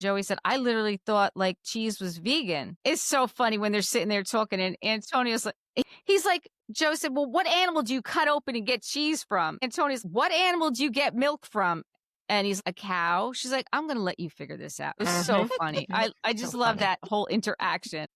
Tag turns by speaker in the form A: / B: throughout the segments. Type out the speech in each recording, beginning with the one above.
A: Joey said, I literally thought like cheese was vegan. It's so funny when they're sitting there talking and Antonio's like, he's like, Joe said, well, what animal do you cut open and get cheese from? Antonio's, what animal do you get milk from? And he's a cow. She's like, I'm going to let you figure this out. It's so funny. I just
B: So
A: love
B: funny.
A: that whole interaction.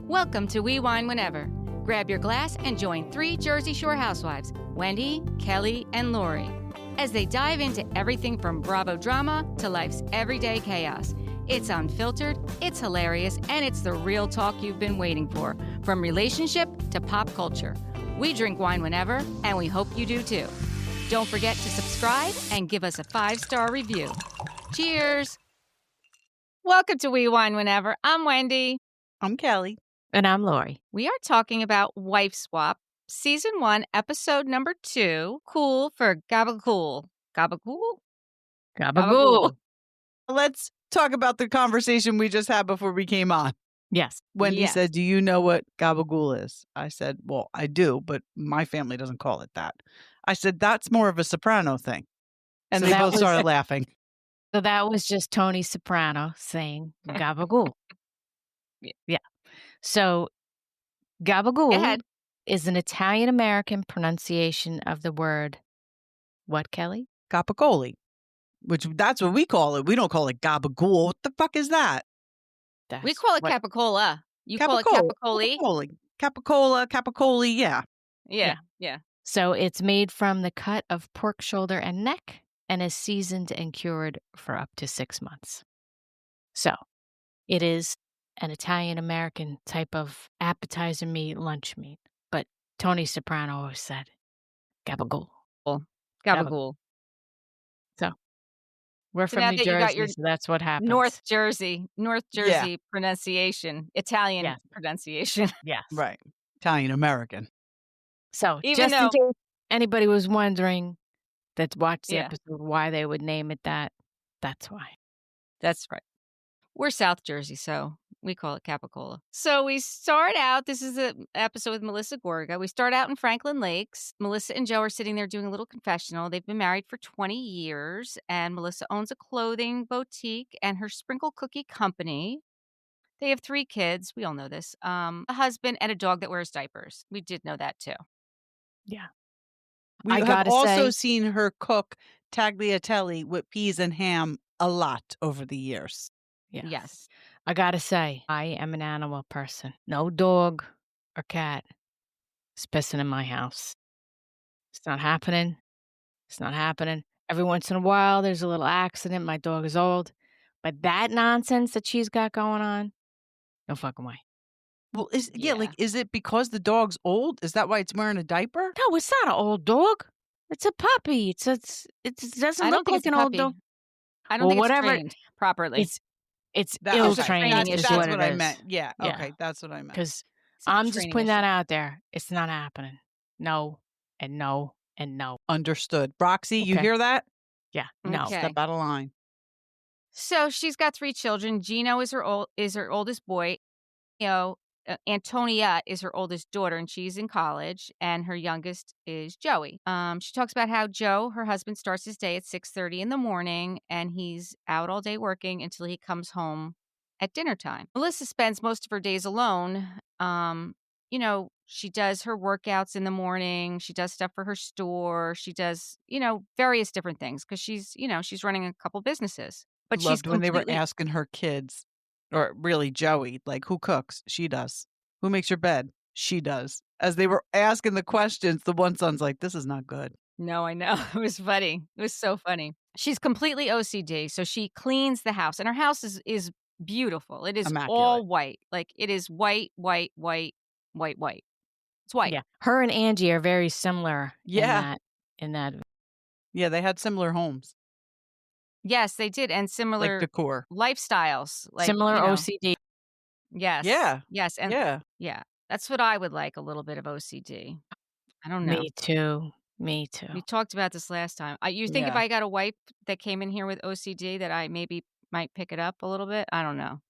A: Welcome to We Wine Whenever. Grab your glass and join 3 Jersey Shore housewives, Wendy, Kelly, and Lori, as they dive into everything from Bravo drama to life's everyday chaos. It's unfiltered, it's hilarious, and it's the real talk you've been waiting for, from relationship to pop culture. We drink wine whenever, and we hope you do too. Don't forget to subscribe and give us a 5-star review. Cheers! Welcome to We Wine Whenever. I'm Wendy.
C: I'm Kelly.
B: And I'm Lori.
A: We are talking about Wife Swap, Season 1, Episode number 2, Cool for Gabagool. Gabagool?
B: Gabagool.
C: Let's talk about the conversation we just had before we came on.
B: Yes.
C: Wendy
A: Yes.
C: said, do you know what gabagool is? I said, well, I do, but my family doesn't call it that. I said, that's more of a soprano thing. And
B: So
C: they
B: that
C: both
B: was-
C: started laughing.
B: So that was just Tony Soprano saying gabagool. Yeah. So
A: Go
B: gabagool
A: ahead.
B: is an Italian-American pronunciation of the word, what, Kelly?
C: Capicoli, which that's what we call it. We don't call it gabagool. What the fuck is that?
A: We call it
B: what-
A: capicola. You call it
C: Capicola.
A: capicoli?
C: Capicoli, yeah.
A: Yeah.
B: So it's made from the cut of pork shoulder and neck and is seasoned and cured for up to 6 months. So it is an Italian-American type of appetizer meat, lunch meat. But Tony Soprano always said gabagool.
A: Gabagool.
B: We're
A: So
B: from
A: now
B: New
A: that you got
B: Jersey,
A: your
B: so that's what happens.
A: North Jersey pronunciation, Italian
B: Yes.
A: pronunciation.
B: Yes.
C: Right. Italian-American.
B: So
A: Even
B: just in
A: though-
B: case anybody was wondering that watched the
A: Yeah.
B: episode why they would name it that, that's why.
A: That's right. We're South Jersey, so we call it capicola. So we start out, this is an episode with Melissa Gorga. We start out in Franklin Lakes. Melissa and Joe are sitting there doing a little confessional. They've been married for 20 years, and Melissa owns a clothing boutique and her sprinkle cookie company. They have 3 kids. We all know this. A husband and a dog that wears diapers. We did know that too.
B: Yeah.
C: We
B: I
C: have
B: gotta
C: also
B: say-
C: seen her cook tagliatelle with peas and ham a lot over the years.
A: Yes.
B: I gotta say, I am an animal person. No dog or cat is pissing in my house. It's not happening. It's not happening. Every once in a while, there's a little accident. My dog is old. But that nonsense that she's got going on, no fucking way.
C: Well,
A: Yeah.
C: is it because the dog's old? Is that why it's wearing a diaper?
B: No, it's not an old dog. It's a puppy. It doesn't
A: I don't
B: look
A: think
B: like
A: it's
B: an
A: a
B: old
A: puppy.
B: dog.
A: I don't
B: Well,
A: think
B: whatever-
A: it's trained properly.
B: It's
C: That-
B: ill
A: okay.
B: trained.
A: Training
B: Is
A: issue.
B: what
C: That's
B: it
C: what I
B: is.
C: meant. Yeah.
B: Yeah.
C: Okay. That's what I meant.
B: Because
A: It's a
B: I'm just
A: training
B: putting that
A: issue.
B: out there. It's not happening. No, and no, and no.
C: Understood. Roxy, you
B: Okay.
C: hear that?
B: Yeah, no.
A: Okay.
C: Step out of line.
A: So she's got 3 children. Gino is her oldest boy. Antonia is her oldest daughter, and she's in college. And her youngest is Joey. She talks about how Joe, her husband, starts his day at 6:30 in the morning, and he's out all day working until he comes home at dinner time. Melissa spends most of her days alone. She does her workouts in the morning. She does stuff for her store. She does, various different things because she's running a couple businesses. But she's
C: Loved when they were
A: completely-
C: asking her kids, or really Joey, like, who cooks? She does. Who makes your bed? She does. As they were asking the questions, the one son's like, this is not good.
A: No, I know. It was funny. It was so funny. She's completely OCD, so she cleans the house, and her house is beautiful. It is all
C: Immaculate.
A: white. Like, it is white, white, white, white, white. It's white.
B: Yeah. Her and Angie are very similar
C: Yeah.
B: in that.
C: Yeah, they had similar homes,
A: Yes, they did, and similar
C: like decor.
A: lifestyles. Like,
B: similar
A: you know,
B: OCD.
A: Yes.
C: Yeah.
A: Yes, and
C: Yeah.
A: that's what I would like, a little bit of OCD. I don't know.
B: Me too. Me too.
A: We talked about this last time. You think if
C: Yeah.
A: I got a wife that came in here with OCD that I maybe might pick it up a little bit? I don't know.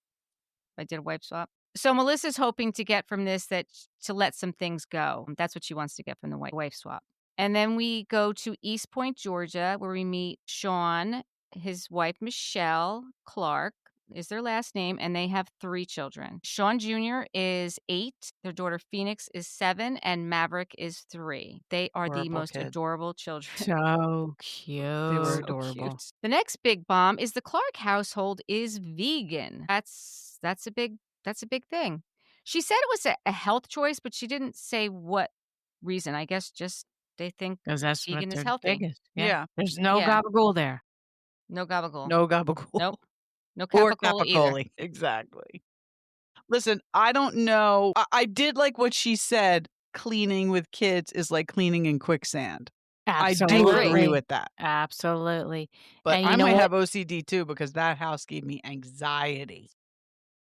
A: If I did a wife swap. So Melissa's hoping to get from this to let some things go. That's what she wants to get from the wife swap. And then we go to Eastpoint, Georgia, where we meet Sean, his wife, Michelle Clark, is their last name, and they have 3 children. Sean Jr. is 8, their daughter Phoenix is 7, and Maverick is 3. They are the
C: Adorable
A: most
C: kids.
A: adorable children.
B: So cute.
C: They were
A: So
C: adorable.
A: cute. The next big bomb is the Clark household is vegan. That's a big thing. She said it was a health choice, but she didn't say what reason. I guess just they think
B: Because that's
A: vegan
B: what
A: is
B: they're
A: healthy.
B: biggest.
C: Yeah.
B: There's no
A: Yeah.
B: gabagool there.
A: No gabagool.
C: No gabagool.
A: Nope. No
C: Or
A: capicola either.
C: capicoli. Exactly. Listen, I don't know. I did like what she said. Cleaning with kids is like cleaning in quicksand.
B: Absolutely.
C: I do agree with that.
B: Absolutely.
C: But
B: And you
C: I
B: know
C: might
B: what?
C: have OCD too because that house gave me anxiety.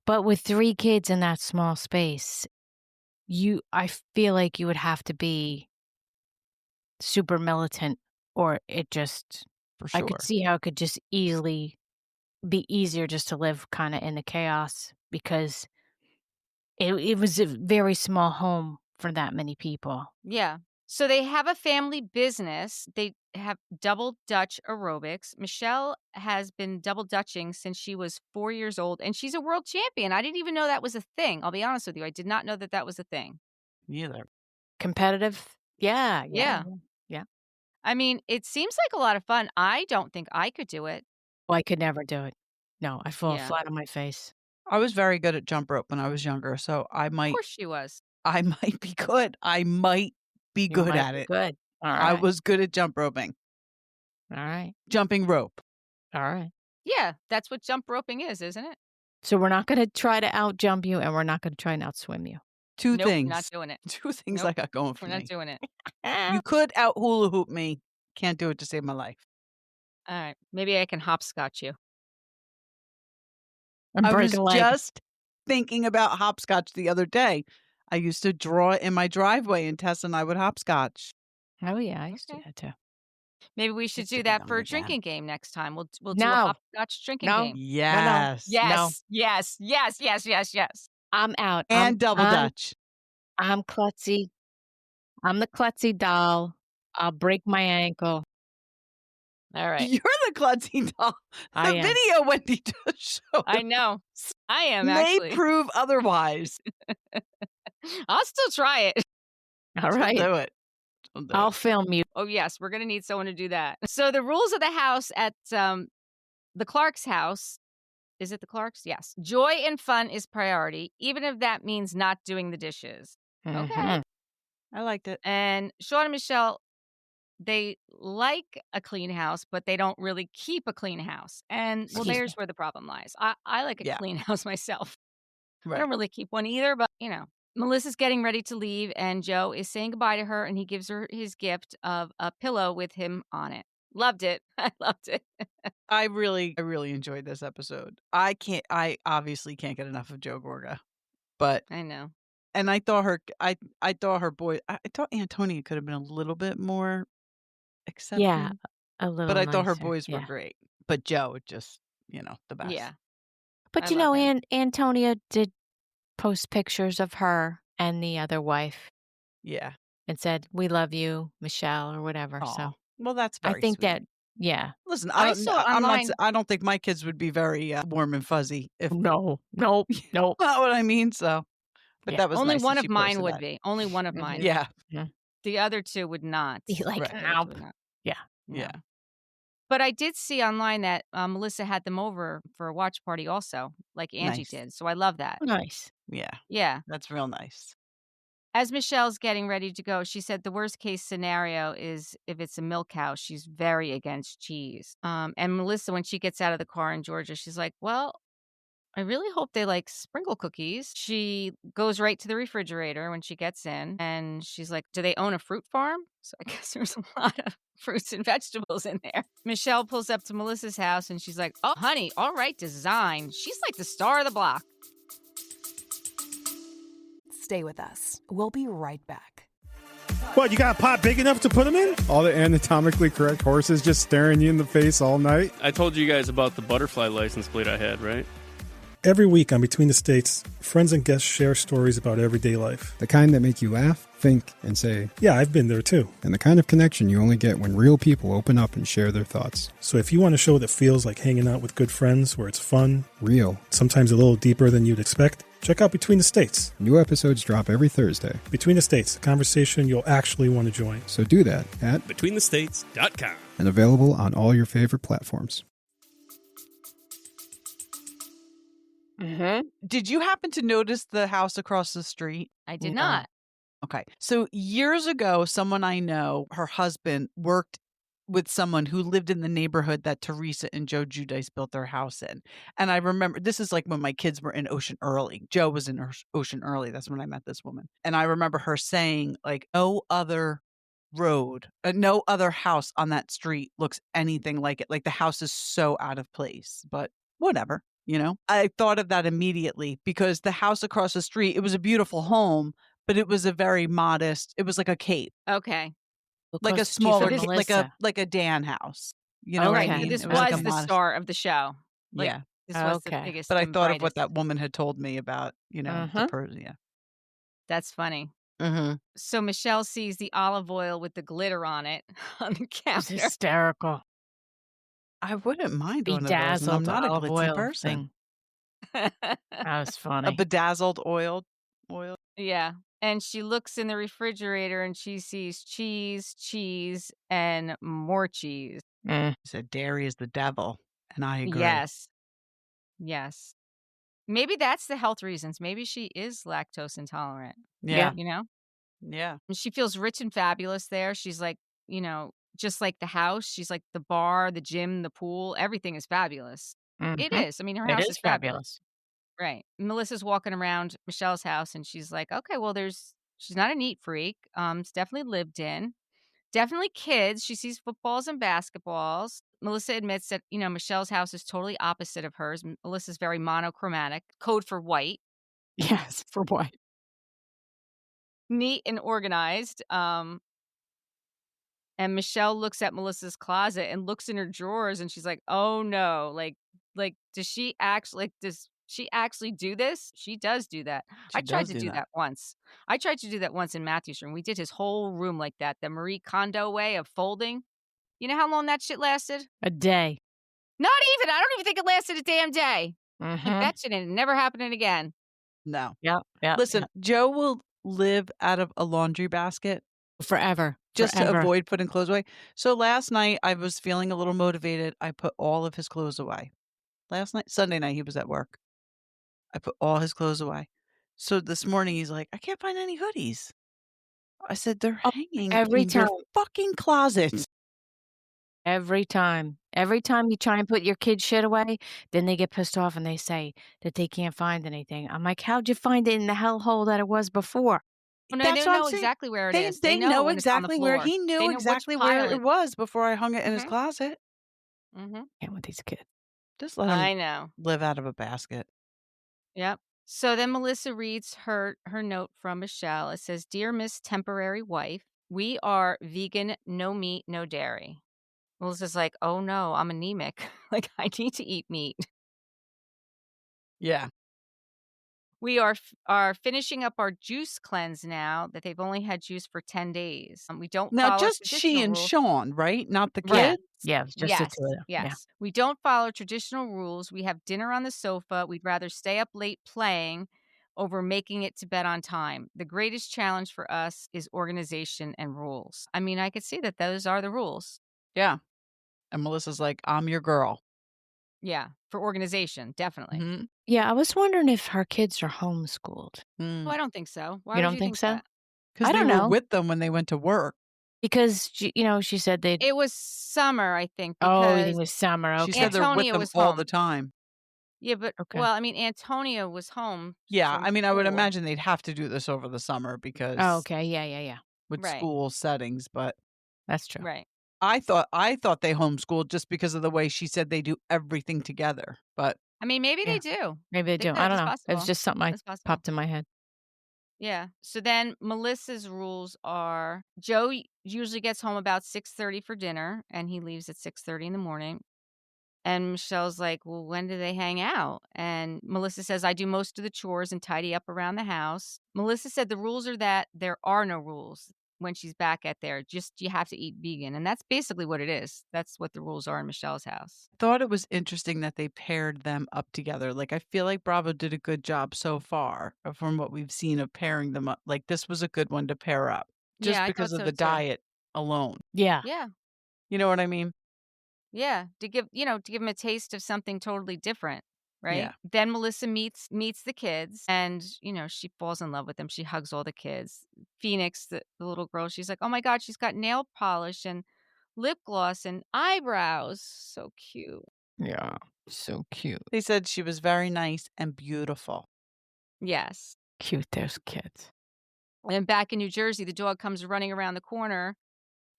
B: But with 3 kids in that small space, I feel like you would have to be super militant, or it just,
C: For sure.
B: I could see how it could just easily be easier just to live kind of in the chaos, because it was a very small home for that many people.
A: Yeah. So they have a family business. They have double Dutch aerobics. Michelle has been double Dutching since she was 4 years old, and she's a world champion. I didn't even know that was a thing. I'll be honest with you. I did not know that was a thing.
C: Neither.
B: Competitive? Yeah.
A: Yeah. I mean, it seems like a lot of fun. I don't think I could do it.
B: Well, I could never do it. No, I fall
A: Yeah.
B: flat on my face.
C: I was very good at jump rope when I was younger, so
A: Of course she was.
C: I might be good. I might be
B: You
C: good
B: might
C: at
B: be
C: it.
B: Good. All right.
C: I was good at jump roping.
B: All right.
C: Jumping rope.
B: All right.
A: Yeah, that's what jump roping is, isn't it?
B: So we're not going to try to out-jump you, and we're not going to try and outswim you.
C: Two
A: Nope,
C: things.
A: not doing it.
C: 2 things
A: Nope,
C: I got going for
A: We're
C: me.
A: not doing it.
C: You could out hula hoop me. Can't do it to save my life.
A: All right. Maybe I can hopscotch you.
B: And
C: I
B: break
C: was
B: a leg.
C: just thinking about hopscotch the other day. I used to draw it in my driveway, and Tess and I would hopscotch.
B: Oh, yeah, I used to do
A: Okay.
B: that too.
A: Maybe we should
C: Used to
A: do
C: be
A: that
C: young
A: for a
C: again.
A: drinking game next time. We'll do a
B: No.
A: hopscotch drinking
B: No.
A: game.
C: Yes.
A: Yes.
B: I'm out.
C: And double Dutch.
B: I'm klutzy. I'm the klutzy doll. I'll break my ankle.
A: All right.
C: You're the klutzy doll.
B: I
C: The
B: am.
C: video Wendy just showed
A: I know. I am
C: may
A: actually.
C: prove otherwise.
A: I'll still try it.
B: All
C: She'll
B: right.
C: do it. She'll do
B: I'll
C: it.
B: film you.
A: Oh, yes. We're going to need someone to do that. So the rules of the house at the Clark's house. Is it the Clark's? Yes. Joy and fun is priority, even if that means not doing the dishes. Okay.
B: Mhm.
C: I liked it.
A: And Sean and Michelle, they like a clean house, but they don't really keep a clean house. And well,
B: Excuse
A: there's
B: me.
A: where the problem lies. I like a
C: Yeah.
A: clean house myself. I
C: Right.
A: don't really keep one either, but Melissa's getting ready to leave, and Joe is saying goodbye to her, and he gives her his gift of a pillow with him on it. Loved it. I loved it.
C: I really enjoyed this episode. I obviously can't get enough of Joe Gorga, but
A: I know.
C: and I thought her boy. I thought Antonia could have been a little bit more accepting.
B: Yeah, a little
C: but I thought her
B: nicer.
C: boys were
B: Yeah.
C: great. But Joe, just the best.
A: Yeah.
B: But
A: I
B: you
A: love
B: know,
A: him.
B: Antonia did post pictures of her and the other wife
C: Yeah.
B: and said, "We love you, Michelle," or whatever.
C: Aw.
B: So
C: Well, that's
B: I
C: very
B: think
C: sweet.
B: that, yeah.
C: Listen,
A: I saw online.
C: I don't think my kids would be very warm and fuzzy if
B: No, nope.
C: not what I mean. So, but
B: Yeah.
C: that was
A: Only
C: nice that
A: one
C: she
A: of mine
C: posted
A: would
C: that.
A: be. Only one of
B: Mhm.
A: mine.
C: Yeah.
A: The other two would not.
B: Be like,
C: Right.
A: The other two
B: nope.
A: would not.
B: Yeah.
A: No.
C: Yeah.
A: But I did see online that Melissa had them over for a watch party also, like Angie
C: Nice.
A: did. So I love that.
B: Nice.
C: Yeah.
A: Yeah.
C: That's real nice.
A: As Michelle's getting ready to go, she said the worst case scenario is if it's a milk cow. She's very against cheese. And Melissa, when she gets out of the car in Georgia, she's like, well, I really hope they like sprinkle cookies. She goes right to the refrigerator when she gets in, and she's like, do they own a fruit farm? So I guess there's a lot of fruits and vegetables in there. Michelle pulls up to Melissa's house, and she's like, oh, honey, all right, design. She's like the star of the block.
D: Stay with us. We'll be right back.
E: What, you got a pot big enough to put them in? All the anatomically correct horses just staring you in the face all night?
F: I told you guys about the butterfly license plate I had, right?
E: Every week on Between the States, friends and guests share stories about everyday life.
F: The kind that make you laugh, think, and say,
E: yeah, I've been there too.
F: And the kind of connection you only get when real people open up and share their thoughts.
E: So if you want a show that feels like hanging out with good friends, where it's fun,
F: real,
E: sometimes a little deeper than you'd expect, check out Between the States.
F: New episodes drop every Thursday.
E: Between the States, a conversation you'll actually want to join.
F: So do that at
G: BetweenTheStates.com.
F: And available on all your favorite platforms.
B: Mm-hmm.
C: Did you happen to notice the house across the street?
A: I did
B: No.
A: not.
C: Okay. So years ago, someone I know, her husband worked with someone who lived in the neighborhood that Teresa and Joe Giudice built their house in. And I remember, this is like when my kids were in Ocean Early. Joe was in Ocean Early. That's when I met this woman. And I remember her saying, like, no other road, no other house on that street looks anything like it. Like the house is so out of place, but whatever. You know, I thought of that immediately because the house across the street, it was a beautiful home, but it was a very modest, it was like a cape,
A: Okay.
C: like a
B: Because
C: smaller,
B: she's a
C: like a Dan house. You know what I
B: Okay.
A: So
C: mean?
A: this
C: It
A: was
C: like a
A: the
C: modest-
A: star of the show. Like,
C: Yeah.
A: This was the
B: Okay.
A: biggest.
C: But I
A: and
C: thought of what
A: brightest.
C: that woman had told me about, you know, the person. Yeah.
A: That's funny.
C: Mm-hmm.
A: So Michelle sees the olive oil with the glitter on it on the
B: It's
A: counter.
B: hysterical.
C: I wouldn't mind one of those. And I'm
B: Bedazzled
C: not a
B: olive
C: glitzy
B: oil
C: person.
B: thing. That was funny.
C: A bedazzled oil.
A: Yeah. And she looks in the refrigerator and she sees cheese, and more cheese.
B: Mm.
C: She said dairy is the devil. And I agree.
A: Yes. Yes. Maybe that's the health reasons. Maybe she is lactose intolerant.
C: Yeah.
A: You know?
C: Yeah.
A: And she feels rich and fabulous there. She's like, just like the house. She's like the bar, the gym, the pool. Everything is fabulous. It
B: Mhm.
A: is. I mean, her
B: It
A: house
B: is
A: is fabulous.
B: fabulous.
A: Right. Melissa's walking around Michelle's house and she's like, okay, well, she's not a neat freak. It's definitely lived in. Definitely kids. She sees footballs and basketballs. Melissa admits that, Michelle's house is totally opposite of hers. Melissa's very monochromatic, code for white,
B: Yes, for what?
A: neat and organized. And Michelle looks at Melissa's closet and looks in her drawers and she's like, oh no, like, does she actually do this? She does do that.
C: She
A: I tried
C: does
A: to
C: do
A: do
C: that.
A: that once. I tried to do that once in Matthew's room. We did his whole room like that, the Marie Kondo way of folding. You know how long that shit lasted?
B: A day.
A: Not even. I don't even think it lasted a damn day.
B: Mm-hmm.
A: Like that shit ain't never happening again.
C: No.
B: Yeah.
C: Listen, Joe will live out of a laundry basket
B: Forever.
C: just
B: Forever.
C: to avoid putting clothes away. So last night I was feeling a little motivated. I put all of his clothes away. Sunday night, he was at work. I put all his clothes away. So this morning he's like, I can't find any hoodies. I said, they're
B: Oh,
C: hanging
B: every
C: in your
B: time.
C: fucking closet.
B: Every time. Every time you try and put your kid's shit away, then they get pissed off and they say that they can't find anything. I'm like, how'd you find it in the hellhole that it was before?
A: Well, no,
C: That's
A: they
C: what I'm
A: know
C: saying.
A: exactly where it is.
C: They know
A: when it's on the
C: exactly where
A: floor.
C: he
A: They
C: knew
A: know which
C: exactly where
A: pile
C: it was before I hung it in his
A: Mhm.
C: closet.
A: Mm-hmm.
B: Can't with these kids.
C: Just let him
A: I know.
C: live out of a basket.
A: Yep. So then Melissa reads her note from Michelle. It says, Dear Miss Temporary Wife, we are vegan, no meat, no dairy. Melissa's like, oh no, I'm anemic. Like, I need to eat meat.
C: Yeah.
A: We are finishing up our juice cleanse now that they've only had juice for 10 days. We don't
C: Now,
A: follow
C: just she
A: traditional
C: and
A: rules.
C: Sean, right? Not the
A: Right.
C: kids?
B: Yeah, it was just
A: Yes,
B: the two of them. Yeah.
A: yes. We don't follow traditional rules. We have dinner on the sofa. We'd rather stay up late playing over making it to bed on time. The greatest challenge for us is organization and rules. I mean, I could see that those are the rules.
C: Yeah. And Melissa's like, I'm your girl.
A: Yeah, for organization, definitely.
C: Mhm.
B: Yeah, I was wondering if her kids are homeschooled.
A: Oh, I don't think so. Why
B: You
A: would
B: don't
A: you
B: think so?
A: that?
C: Because
B: I
C: they
B: don't
C: were
B: know.
C: with them when they went to work.
B: Because, she said they'd...
A: It was summer, I think.
B: Oh, you think
A: Because
B: it was summer.
C: She
B: Okay.
C: said they're with
A: Antonia
C: them
A: was
C: all
A: home.
C: the time.
A: Yeah, but
B: Okay.
A: well, I mean, Antonia was home.
C: Yeah.
A: from
C: I mean, I would
A: school.
C: imagine they'd have to do this over the summer because
B: Oh, okay. Yeah.
C: with
A: Right.
C: school settings. But
B: That's true.
A: Right.
C: I thought they homeschooled just because of the way she said they do everything together. But
A: I mean, maybe
B: Yeah.
A: they do.
B: Maybe they do.
A: Think
B: I
A: that
B: don't
A: is
B: know. It was
A: possible.
B: just something I
A: That's possible.
B: popped in my head.
A: Yeah. So then Melissa's rules are Joe usually gets home about 6:30 for dinner and he leaves at 6:30 in the morning. And Michelle's like, well, when do they hang out? And Melissa says, I do most of the chores and tidy up around the house. Melissa said the rules are that there are no rules when she's back at there. Just you have to eat vegan. And that's basically what it is. That's what the rules are in Michelle's house.
C: Thought it was interesting that they paired them up together. Like, I feel like Bravo did a good job so far from what we've seen of pairing them up. Like, this was a good one to pair up just
A: Yeah, I
C: because
A: thought
C: of
A: so
C: the
A: too.
C: diet alone.
B: Yeah.
A: Yeah.
C: You know what I mean?
A: Yeah. To give them a taste of something totally different. Right.
C: Yeah.
A: Then Melissa meets the kids and, she falls in love with them. She hugs all the kids. Phoenix, the little girl, she's like, oh my God, she's got nail polish and lip gloss and eyebrows. So cute.
B: Yeah. So cute.
C: They said she was very nice and beautiful.
A: Yes.
B: Cute, those kids.
A: And back in New Jersey, the dog comes running around the corner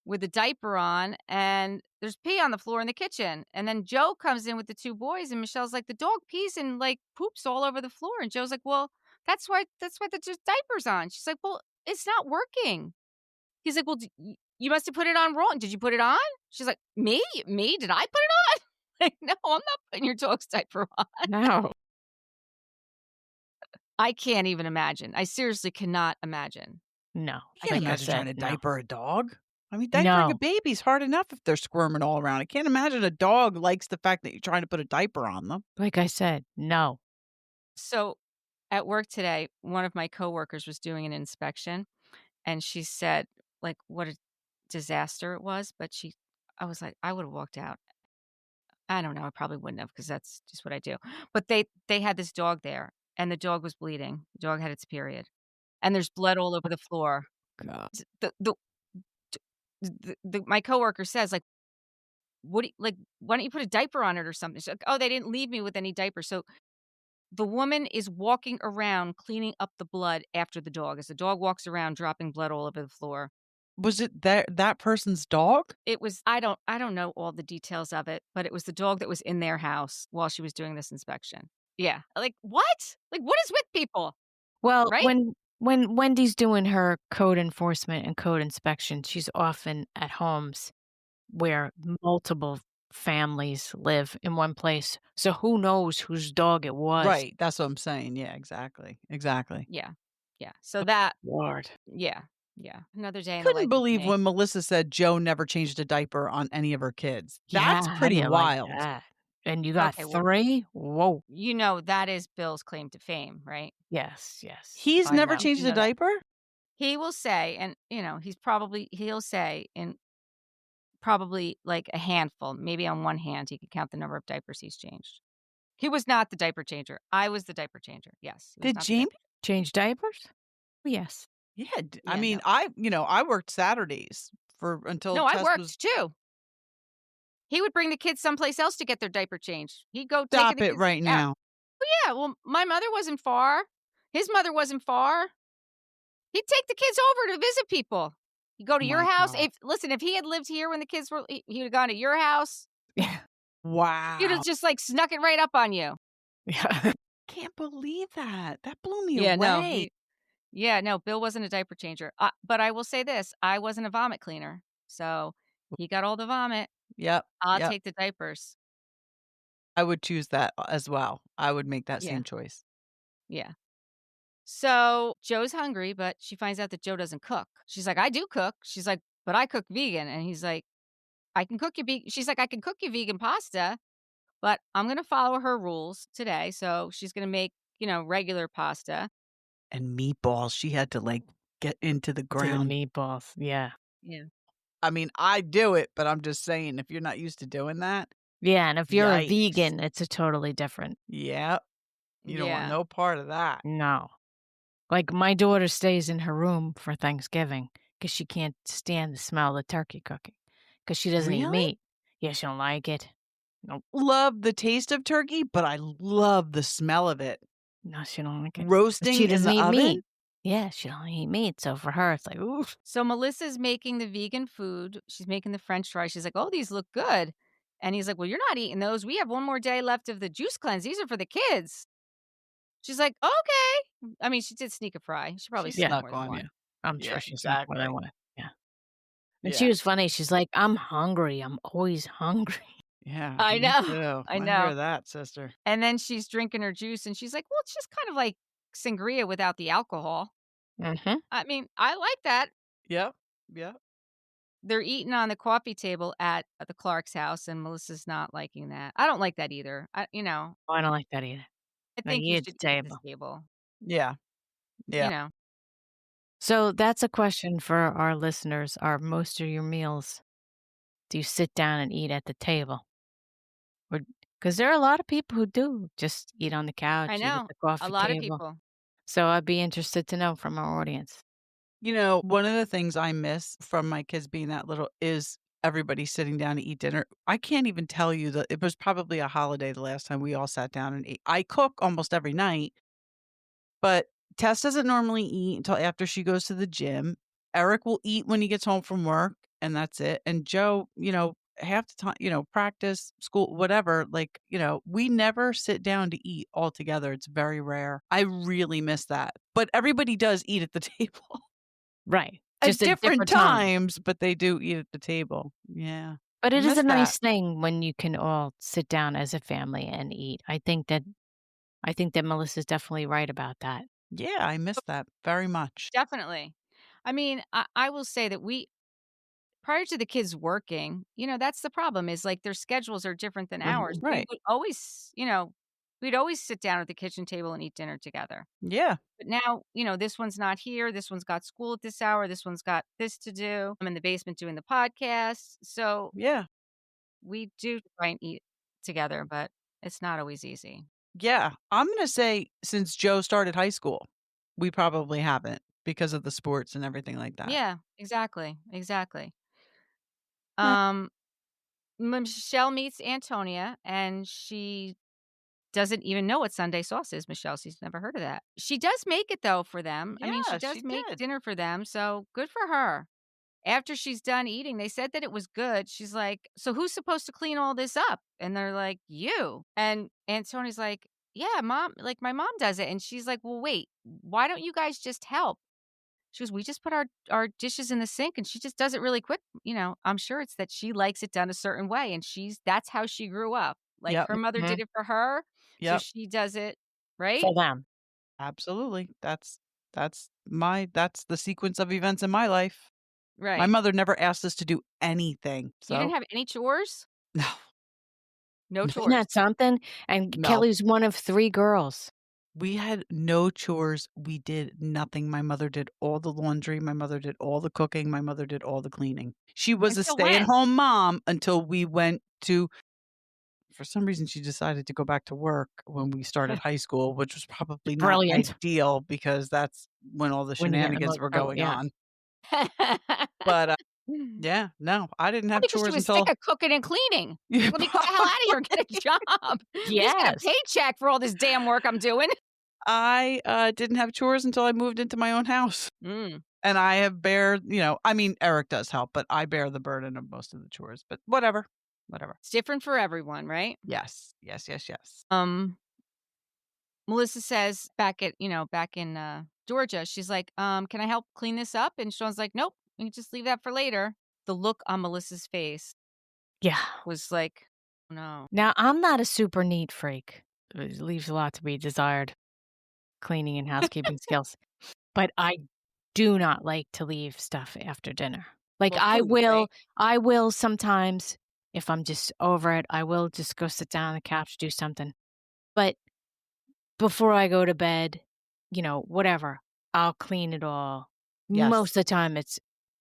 A: with a diaper on, and there's pee on the floor in the kitchen. And then Joe comes in with the two boys, and Michelle's like, the dog pees and like poops all over the floor. And Joe's like, well, that's why the diaper's on. She's like, well, it's not working. He's like, well, you must have put it on wrong. Did you put it on? She's like, me? Did I put it on? Like, no, I'm not putting your dog's diaper on.
B: No.
A: I can't even imagine. I seriously cannot imagine.
B: No.
C: I can't imagine trying to
B: no.
C: diaper a dog. I mean, diapering a baby's hard enough if they're squirming all around. I can't imagine a dog likes the fact that you're trying to put a diaper on them.
B: Like I said, no.
A: So at work today, one of my coworkers was doing an inspection, and she said, like, what a disaster it was. But I was like, I would have walked out. I don't know. I probably wouldn't have because that's just what I do. But they had this dog there, and the dog was bleeding. The dog had its period, and there's blood all over the floor.
B: God.
A: My coworker says, like, why don't you put a diaper on it or something? She's like, oh, they didn't leave me with any diaper. So the woman is walking around cleaning up the blood after the dog as the dog walks around dropping blood all over the floor.
C: Was it that person's dog?
A: It was, I don't know all the details of it, but it was the dog that was in their house while she was doing this inspection. Yeah. Like, what? Like, what is with people?
B: Well,
A: right?
B: when Wendy's doing her code enforcement and code inspection, she's often at homes where multiple families live in one place. So who knows whose dog it was?
C: Right. That's what I'm saying. Yeah, exactly.
A: Yeah. Yeah. So that.
B: Lord.
A: Yeah. Yeah. Another day.
C: Couldn't believe when Melissa said Joe never changed a diaper on any of her kids. That's pretty wild.
B: Like that? And you got 3? Whoa.
A: That is Bill's claim to fame, right?
B: Yes.
C: He's never changed a diaper?
A: He will say, and he'll say in probably like a handful, maybe on one hand, he could count the number of diapers he's changed. He was not the diaper changer. I was the diaper changer. Yes.
C: Did Jamie
B: change diapers? Yes.
C: Yeah. I mean, no. I worked Saturdays until
A: No,
C: Tess
A: I worked too. He would bring the kids someplace else to get their diaper changed. He'd go
C: Stop it right now.
A: Well, yeah. Well, my mother wasn't far. His mother wasn't far. He'd take the kids over to visit people. He'd go to your house.
C: God.
A: If he had lived here when the kids were, he would have gone to your house.
C: Wow.
A: He'd have just like snuck it right up on you.
B: Yeah.
C: Can't believe that. That blew me away.
A: No, Bill wasn't a diaper changer. But I will say this. I wasn't a vomit cleaner. So he got all the vomit.
C: Yep.
A: I'll take the diapers.
C: I would choose that as well. I would make that same choice.
A: Yeah. So Joe's hungry, but she finds out that Joe doesn't cook. She's like, I do cook. She's like, but I cook vegan. And he's like, I can cook you vegan. She's like, I can cook you vegan pasta, but I'm going to follow her rules today. So she's going to make, regular pasta.
C: And meatballs. She had to like get into the ground.
B: Meatballs. Yeah.
A: Yeah.
C: I mean, I do it, but I'm just saying, if you're not used to doing that.
B: Yeah. And if you're a vegan, it's a totally different.
C: Yeah. You don't want no part of that.
B: No. Like my daughter stays in her room for Thanksgiving because she can't stand the smell of turkey cooking because she doesn't eat meat. Yeah, she don't like it.
C: Nope. Love the taste of turkey, but I love the smell of it.
B: No, she don't like it.
C: Roasting
B: she doesn't
C: in the
B: eat
C: oven?
B: meat. Yeah, she don't eat meat. So for her, it's like, oof.
A: So Melissa's making the vegan food. She's making the French fries. She's like, oh, these look good. And he's like, well, you're not eating those. We have one more day left of the juice cleanse. These are for the kids. She's like, okay. I mean, she did sneak a fry. She probably snuck more than one.
B: Yeah. I'm sure she's
C: exactly.
B: more than one. Yeah. And she was funny. She's like, I'm hungry. I'm always hungry.
C: Yeah.
B: I
C: me
B: know.
C: too.
B: I
C: I
B: know.
C: hear that, sister.
A: And then she's drinking her juice and she's like, well, it's just kind of like sangria without the alcohol.
B: Mm-hmm.
A: I mean, I like that.
C: Yep. Yep.
A: They're eating on the coffee table at the Clark's house, and Melissa's not liking that. I don't like that either.
B: Oh, I don't like that either.
A: I
B: No,
A: think
B: you
A: you
B: eat
A: should
B: at the
A: eat at the
B: table.
A: table.
C: Yeah. Yeah.
A: You know,
B: So that's a question for our listeners. Are most of your meals, do you sit down and eat at the table? Or because there are a lot of people who do just eat on the couch,
A: I
B: eat at
A: know
B: the
A: a
B: coffee
A: lot of
B: table.
A: people.
B: So I'd be interested to know from our audience.
C: One of the things I miss from my kids being that little is everybody sitting down to eat dinner. I can't even tell you that it was probably a holiday the last time we all sat down and ate. I cook almost every night, but Tess doesn't normally eat until after she goes to the gym. Eric will eat when he gets home from work, and that's it. And Joe, half the time, practice, school, whatever, we never sit down to eat all together. It's very rare. I really miss that. But everybody does eat at the table.
B: Right.
C: At
B: Just at
C: different
B: times.
C: times, but they do eat at the table. Yeah.
B: But
C: I
B: it is
C: miss
B: a nice
C: that.
B: thing when you can all sit down as a family and eat. I think that Melissa's definitely right about that.
C: Yeah, I miss that very much.
A: Definitely. I mean, I will say that prior to the kids working, that's the problem is like their schedules are different than ours. We
C: Right.
A: would always, we'd always sit down at the kitchen table and eat dinner together.
C: Yeah.
A: But now, this one's not here. This one's got school at this hour. This one's got this to do. I'm in the basement doing the podcast. So
C: Yeah.
A: we do try and eat together, but it's not always easy.
C: Yeah. I'm going to say since Joe started high school, we probably haven't because of the sports and everything like that.
A: Yeah, exactly. Exactly.
C: Yeah.
A: Michelle meets Antonia and she doesn't even know what Sunday sauce is, Michelle. She's never heard of that. She does make it though for them. I mean, she
C: Yeah,
A: does
C: she
A: make
C: did.
A: dinner for them, so good for her. After she's done eating, they said that it was good. She's like, "So who's supposed to clean all this up?" And they're like, "You." And Antonia's like, "Yeah, mom, like my mom does it." And she's like, "Well, wait, why don't you guys just help?" She goes, "We just put our dishes in the sink and she just does it really quick." I'm sure it's that she likes it done a certain way and that's how she grew up. Like
C: Yep.
A: her mother
B: Mhm.
A: did it for her, so
C: Yep.
A: she does it, right?
B: For them.
C: Absolutely. That's the sequence of events in my life. My
A: Right.
C: mother never asked us to do anything.
A: You didn't
C: So
A: have any chores?
C: no.
A: No
B: Isn't
A: chores.
B: that something? And
C: No.
B: Kelly's one of 3 girls.
C: We had no chores. We did nothing. My mother did all the laundry. My mother did all the cooking. My mother did all the cleaning. She was a
A: Until when?
C: stay-at-home mom until we went to, for some reason, she decided to go back to work when we started high school, which was probably not
B: Brilliant.
C: ideal because that's when all the
B: When you get in the
C: shenanigans were going
B: yeah.
C: on. But yeah, no, I didn't have
A: Because she
C: chores
A: was
C: until
A: sick of cooking and cleaning.
C: Yeah,
A: Let me get the hell out of here and get a job. At least get a
B: Yes.
A: paycheck for all this damn work I'm doing.
C: I didn't have chores until I moved into my own house.
A: Mm.
C: And I have Eric does help, but I bear the burden of most of the chores. But whatever.
A: It's different for everyone, right?
C: Yes. Yes, yes, yes.
A: Melissa says back in Georgia, she's like, can I help clean this up? And Sean's like, nope, you can just leave that for later. The look on Melissa's face
B: Yeah.
A: was like, no.
B: Now, I'm not a super neat freak. It leaves a lot to be desired, cleaning and housekeeping skills. But I do not like to leave stuff after dinner. Like
A: Well,
B: I will sometimes, if I'm just over it, I will just go sit down on the couch, do something. But before I go to bed, whatever, I'll clean it all.
C: Yes.
B: Most of the time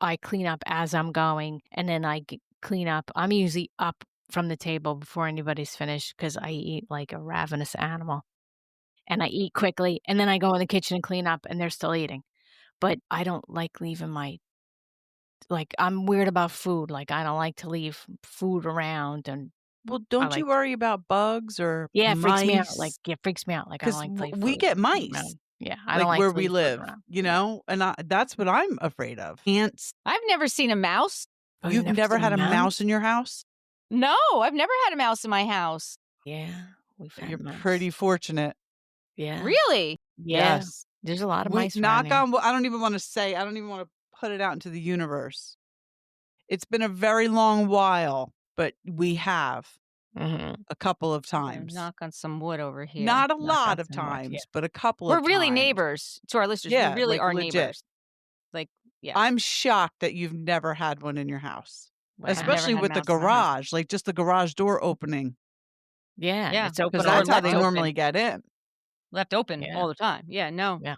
B: I clean up as I'm going and then I clean up. I'm usually up from the table before anybody's finished because I eat like a ravenous animal. And I eat quickly and then I go in the kitchen and clean up and they're still eating. But I don't like leaving I'm weird about food. Like I don't like to leave food around and
C: Well, don't you worry about bugs or
B: yeah, it freaks me out.
C: mice?
B: Like it freaks me out. Like I don't like to leave
C: we
B: food
C: get mice.
B: around. Yeah, I don't like
C: where
B: to
C: we
B: leave food
C: live,
B: around.
C: and that's what I'm afraid of. Ants.
A: I've never seen a mouse.
B: Oh,
C: You've never
B: seen
C: had a mouse in your house?
A: No, I've never had a mouse in my house.
B: Yeah, we've had
C: You're
B: mice.
C: pretty fortunate.
B: Yeah.
A: Really?
B: Yeah.
C: Yes.
B: There's a lot of
C: We
B: mice around
C: knock
B: here.
C: on wood. I don't even want to put it out into the universe. It's been a very long while, but we have. a couple of times.
A: Knock on some wood over here.
C: Not a
B: Knock
C: lot
B: on
C: of
B: some wood,
C: times,
B: yeah.
C: but a couple
A: We're
C: of
A: really
C: times.
A: neighbors to our listeners.
C: Yeah,
A: we really
C: like,
A: are
C: legit.
A: neighbors. Like, yeah.
C: I'm shocked that you've never had one in your house,
B: Wow.
A: I've never
C: especially
A: had
C: with
A: a
C: the
A: mouse in my house.
C: garage, like just the garage door opening,
B: Yeah,
A: Yeah,
B: it's open
C: because
A: or
C: that's how
A: left
C: they
A: open.
C: normally get in.
A: Left open
B: Yeah.
A: all the time. Yeah, no.
B: Yeah.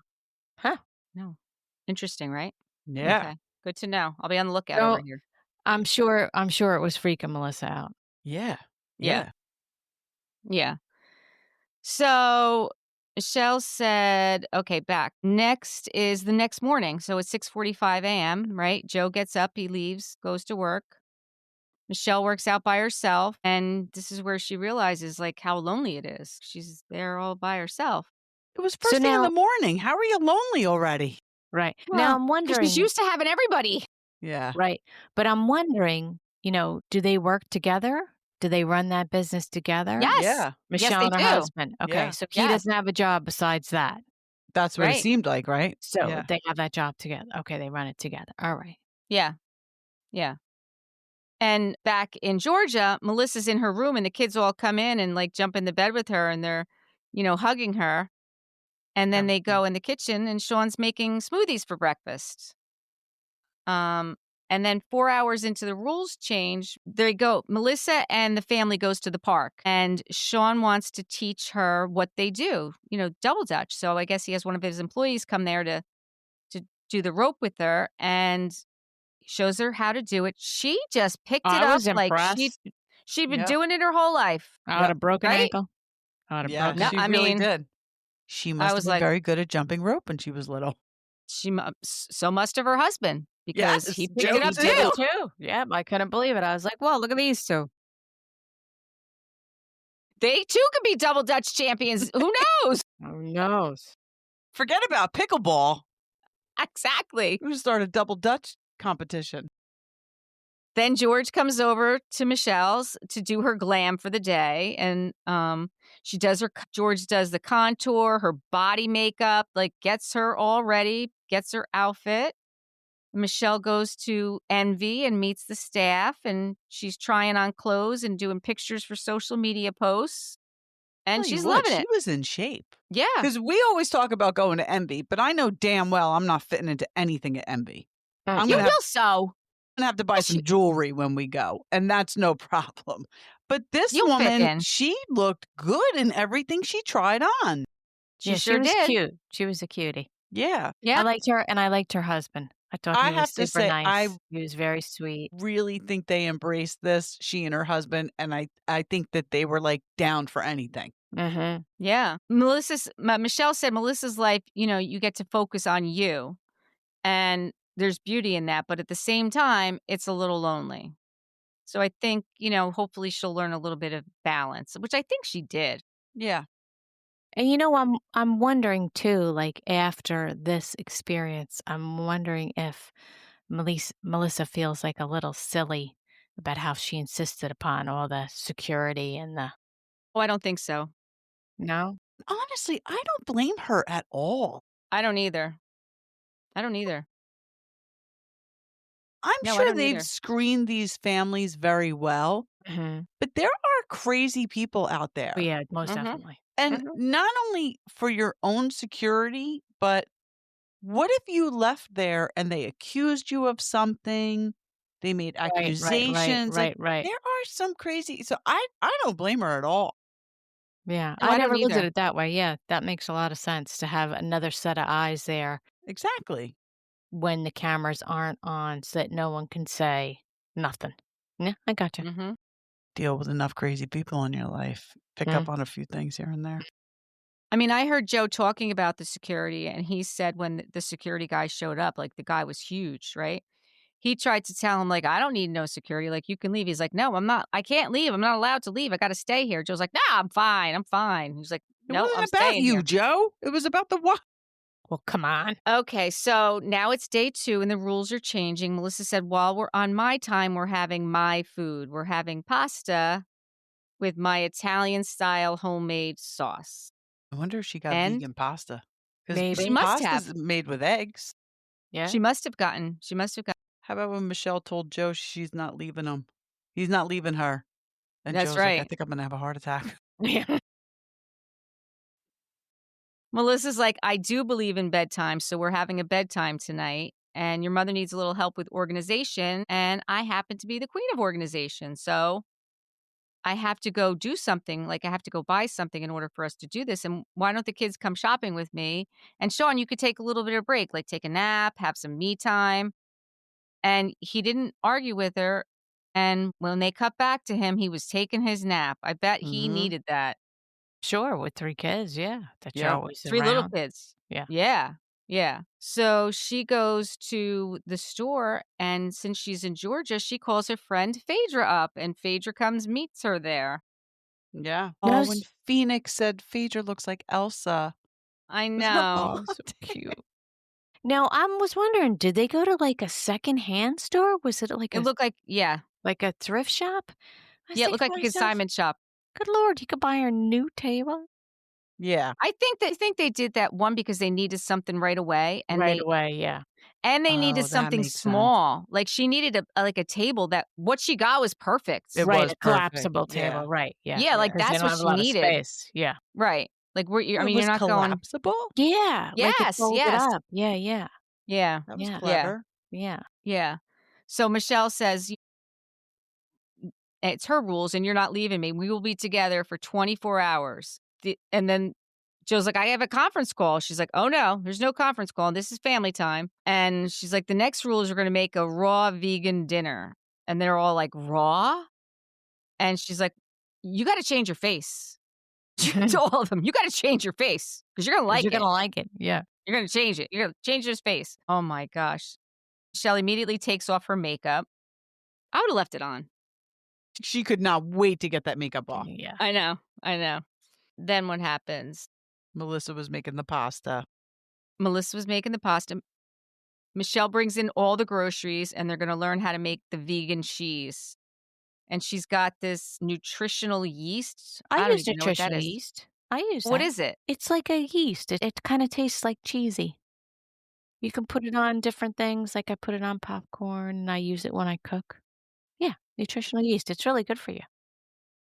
B: Huh.
A: No. Interesting, right?
C: Yeah.
A: Okay. Good to know. I'll be on the lookout
B: So
A: over here.
B: I'm sure it was freaking Melissa out.
C: Yeah.
A: Yeah. Yeah. So Michelle said, okay, back. Next is the next morning. So it's 6:45 a.m., right? Joe gets up, he leaves, goes to work. Michelle works out by herself. And this is where she realizes like how lonely it is. She's there all by herself.
C: It was first thing in the morning. How are you lonely already?
B: Right.
A: Well,
B: now I'm
A: 'cause
B: wondering.
A: she's used to having everybody.
C: Yeah.
B: Right. But I'm wondering, do they work together? Do they run that business together?
A: Yes.
C: Yeah.
B: Michelle
A: they
B: and her
A: do.
B: husband. Okay.
C: Yeah.
B: So he
A: Yes.
B: doesn't have a job besides that.
C: That's what it
A: Right.
C: seemed like, right?
B: So
C: Yeah.
B: they have that job together. Okay. They run it together. All right.
A: Yeah. Yeah. And back in Georgia, Melissa's in her room and the kids all come in and like jump in the bed with her and they're, hugging her. And then they go in the kitchen and Sean's making smoothies for breakfast. And then 4 hours into the rules change, there you go. Melissa and the family goes to the park and Sean wants to teach her what they do, double dutch. So I guess he has one of his employees come there to do the rope with her and shows her how to do it. She just picked it
B: I
A: up
B: was
A: like
B: impressed.
A: she'd been
C: Yep.
A: doing it her whole life.
B: I would have broken
A: Right?
B: ankle. I would have
C: Yeah,
B: broken.
A: No,
C: she
A: I
C: really
A: mean,
C: did. She must have
A: was
C: been
A: like-
C: very good at jumping rope when she was little.
A: So must have her husband because
C: Yes,
A: he picked
C: Joe
A: it up
C: did
A: too.
B: too. Yep. I couldn't believe it. I was like, well, look at these two.
A: They too could be double dutch champions. Who knows?
B: Who knows?
C: Forget about pickleball.
A: Exactly.
C: We should start a double Dutch competition.
A: Then George comes over to Michelle's to do her glam for the day. And George does the contour, her body makeup, like gets her all ready, gets her outfit. Michelle goes to Envy and meets the staff and she's trying on clothes and doing pictures for social media posts. And
C: Tell you
A: she's
C: what,
A: loving
C: she
A: it.
C: was in shape.
A: Yeah.
C: Because we always talk about going to Envy, but I know damn well I'm not fitting into anything at Envy. I'm
A: You
C: going to
A: will so.
C: have to buy some jewelry when we go, and that's no problem. But this
A: You'll fit in.
C: woman, she looked good in everything she tried on.
A: She
B: Yeah,
A: sure
B: she was
A: did.
B: cute. She was a cutie.
C: Yeah.
A: Yeah.
B: I liked her, and I liked her husband. I thought
C: I
B: he
C: have
B: was
C: to
B: super
C: say,
B: nice. He was very sweet.
C: Really think they embraced this, she and her husband, and I think that they were like down for anything.
B: Mm-hmm.
A: Yeah. Michelle said Melissa's life, you get to focus on you and there's beauty in that. But at the same time, it's a little lonely. So I think, hopefully she'll learn a little bit of balance, which I think she did.
C: Yeah.
B: And I'm wondering too, like after this experience, I'm wondering if Melissa feels like a little silly about how she insisted upon all the security and the.
A: Oh, I don't think so.
B: No?
C: Honestly, I don't blame her at all.
A: I don't either.
C: I'm
A: No, I
C: sure
A: don't
C: they've
A: either.
C: screened these families very well,
B: Mm-hmm.
C: but there are crazy people out there.
B: Yeah, most
A: Mhm.
B: definitely.
C: And not only for your own security, but what if you left there and they accused you of something? They made accusations.
B: Right.
C: There are some crazy. So I don't blame her at all.
B: Yeah,
A: No,
B: I
A: I don't
B: never looked at
A: either.
B: it that way. Yeah, that makes a lot of sense to have another set of eyes there
C: Exactly.
B: when the cameras aren't on so that no one can say nothing. Yeah, I got you.
A: Mm-hmm.
C: Deal with enough crazy people in your life. Pick up on a few things here and there.
A: I mean, I heard Joe talking about the security, and he said when the security guy showed up, like the guy was huge, right? He tried to tell him, like, I don't need no security. Like, you can leave. He's like, no, I'm not. I can't leave. I'm not allowed to leave. I got to stay here. Joe's like, nah, I'm fine. I'm fine. He's like,
C: It
A: no,
C: wasn't
A: I'm
C: about
A: staying
C: you,
A: here.
C: Joe. It was about the what?
B: Well, come on.
A: Okay, so now it's day 2 and the rules are changing. Melissa said, while we're on my time, we're having my food. We're having pasta with my Italian-style homemade sauce.
C: I wonder if she got
A: And-
C: vegan pasta.
B: Maybe.
A: She must
C: pasta's
A: have.
C: made with eggs.
B: Yeah.
A: She must have gotten.
C: How about when Michelle told Joe she's not leaving him? He's not leaving her. And
A: That's
C: Joe's like, I
A: right.
C: think I'm going to have a heart attack.
B: Yeah.
A: Melissa's like, I do believe in bedtime, so we're having a bedtime tonight. And your mother needs a little help with organization. And I happen to be the queen of organization. So I have to go do something. Like, I have to go buy something in order for us to do this. And why don't the kids come shopping with me? And Sean, you could take a little bit of break, like take a nap, have some me time. And he didn't argue with her. And when they cut back to him, he was taking his nap. I bet he
C: Mhm.
A: needed that.
B: Sure, with 3 kids, yeah. That you're
C: Yep.
B: always
A: 3 little
B: around.
A: kids.
B: Yeah.
A: Yeah. Yeah. So she goes to the store, and since she's in Georgia, she calls her friend Phaedra up, and Phaedra comes, meets her there.
C: Yeah.
B: No,
C: Oh, when Phoenix said Phaedra looks like Elsa.
A: I
C: was
A: know.
B: so cute. Now, I was wondering, did they go to, like, a secondhand store? Was it like
A: It looked like, yeah.
B: like a thrift shop? I was
A: Yeah, it looked
B: thinking
A: like
B: to
A: a
B: myself,
A: consignment shop.
B: good Lord, you could buy her a new table
C: Yeah.
A: I think they did that, one, because they needed something right away, and
B: right
A: they
B: away, yeah.
A: needed
C: Oh, that
A: something
C: makes sense.
A: small. Like, she needed a table that what she got was perfect.
C: It
B: Right,
C: was
B: a
C: perfect.
B: collapsible
C: Yeah.
B: table, right, yeah.
A: Yeah, like,
B: 'Cause
A: that's
B: they don't
A: what
B: have a
A: she
B: lot of
A: needed.
B: space, yeah.
A: Right. Like, I
C: It
A: mean,
C: was
A: you're not going.
C: collapsible?
B: Yeah, like it
A: Yes,
B: folded
A: yes.
B: up. Yeah, yeah,
A: Yeah.
C: That was
B: yeah,
C: clever.
B: yeah.
A: Yeah. So Michelle says, it's her rules and you're not leaving me. We will be together for 24 hours. And then Joe's like, I have a conference call. She's like, oh no, there's no conference call. This is family time. And she's like, the next rule is we're going to make a raw vegan dinner. And they're all like, raw? And she's like, you got to change your face. To all of them, you got to change your face because you're going to
B: 'Cause
A: like
B: you're
A: it.
B: gonna like it, yeah.
A: You're going to change it. You're going to change his face. Oh my gosh. Michelle immediately takes off her makeup. I would have left it on.
C: She could not wait to get that makeup off.
B: Yeah.
A: I know. Then what happens?
C: Melissa was making the pasta.
A: Melissa was making the pasta. Michelle brings in all the groceries, and they're going to learn how to make the vegan cheese. And she's got this nutritional yeast.
B: I
A: don't
B: use
A: even know what that
B: nutritional
A: is.
B: yeast. I use
A: What
B: that.
A: is it?
B: It's like a yeast. It kinda tastes like cheesy. You can put it on different things, like I put it on popcorn, and I use it when I cook. Yeah, nutritional yeast. It's really good for you.